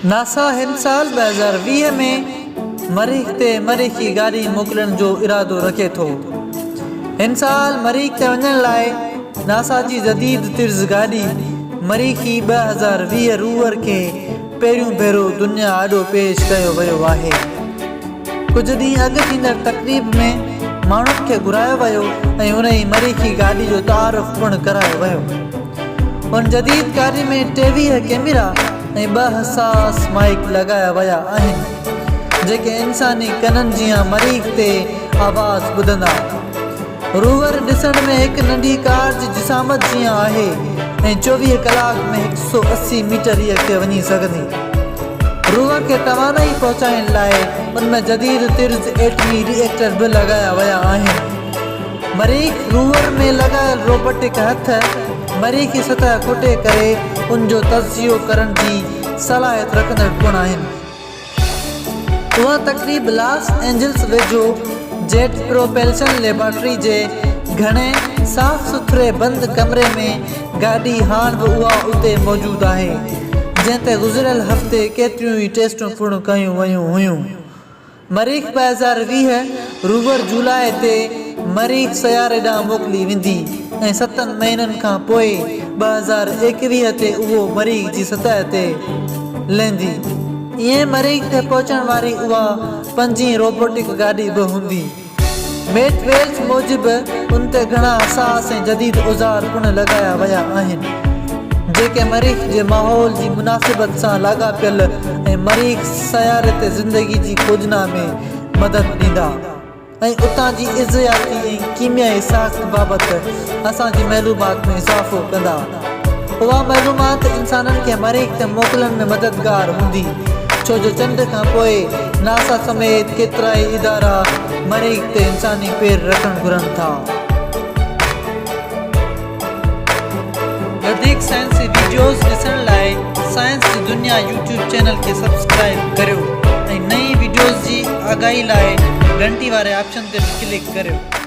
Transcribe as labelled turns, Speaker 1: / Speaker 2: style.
Speaker 1: NASA हिन साल 2020 में मरीख़ ते मरीख़ी गाॾी मोकिलण जो इरादो रखे थो। हिन साल मरीख़ ते वञण लाइ नासा जी जदीद तिर्ज़ गाॾी मरीख़ी 2020 रूवर खे पहिरियों भेरो दुनिया आॾो पेश कयो वियो आहे। कुझु ॾींहं अॻु थींदड़ तक़रीब में माण्हुनि खे घुरायो वियो ऐं उन ई मरीख़ी गाॾी जो तारुफ़ पिणु करायो वियो। उन जदीद गाॾी में 23 कैमरा ऐं 2 हसास माइक लॻाया विया आहिनि जेके इंसानी कननि जीअं मरीख़ ते आवाज़ ॿुधंदा। रूवर ॾिसण में हिकु नंढी कार जी जिसामत जीअं आहे ऐं 24 कलाक में 180 मीटर अॻिते वञी सघंदी। रूवर खे तवानाई पहुचाइण लाइ उनमें जदीद तिर्ज़ एटमी रिएक्टर बि लॻाया विया आहिनि। मरीख़ रूवर में लॻायल रोबोटिक हथ मरीख़ी सतह खुटे करे उनजो तज़कियो करण जी सलाहियत रखंदड़ पिणु आहिनि। उहा तक़रीब लॉस एंजल्स वेझो जेट प्रोपल्शन लेबोरेटरी जे घणे साफ़ सुथरे बंदि कमरे में गाॾी हाण बि उहा उते मौजूदु आहे जंहिं ते गुज़िरियल हफ़्ते केतिरियूं ई टेस्टूं पिणु कयूं वियूं हुयूं। मरीख़ 2020 रूवर जुलाई ते मरीख़ सयारे ॾांहुं मोकिली वेंदी ऐं 7 महीननि खां पोइ 2021 ते उहो मरीख़ जी सतह ते लहंदी। इएं मरीख़ ते पहुचण वारी उहा 5 रोबोटिक गाॾी बि हूंदी। मेट वेल्स मूजिबि उन ते घणा हसास ऐं जदीद औज़ार पिणु लॻाया विया आहिनि जेके मरीख़ जे माहौल जी मुनासिबत सां लाॻापियल ऐं मरीख़ सयारे ते ज़िंदगी जी खोजना में मदद ॾींदा ऐं उतां जी इज़्ज़ियाती ऐं कीमियाई साख़्त बाबति असांजी मालूमात में इज़ाफ़ो कंदा। उहा मालूमात इंसाननि खे मरीख़ ते मोकिलण में मददगार हूंदी छो जो चंड खां पोइ नासा समेत केतिरा ई इदारा मरीख़ ते इंसानी पेर रखणु घुरनि था। वधीक साइंसी वीडियोज़ ॾिसण लाइ साइंस जी दुनिया यूट्यूब चैनल खे सब्सक्राइब करियो ऐं नई वीडियोज़ जी आगाही लाइ घंटी वारे ऑप्शन ते क्लिक करियो।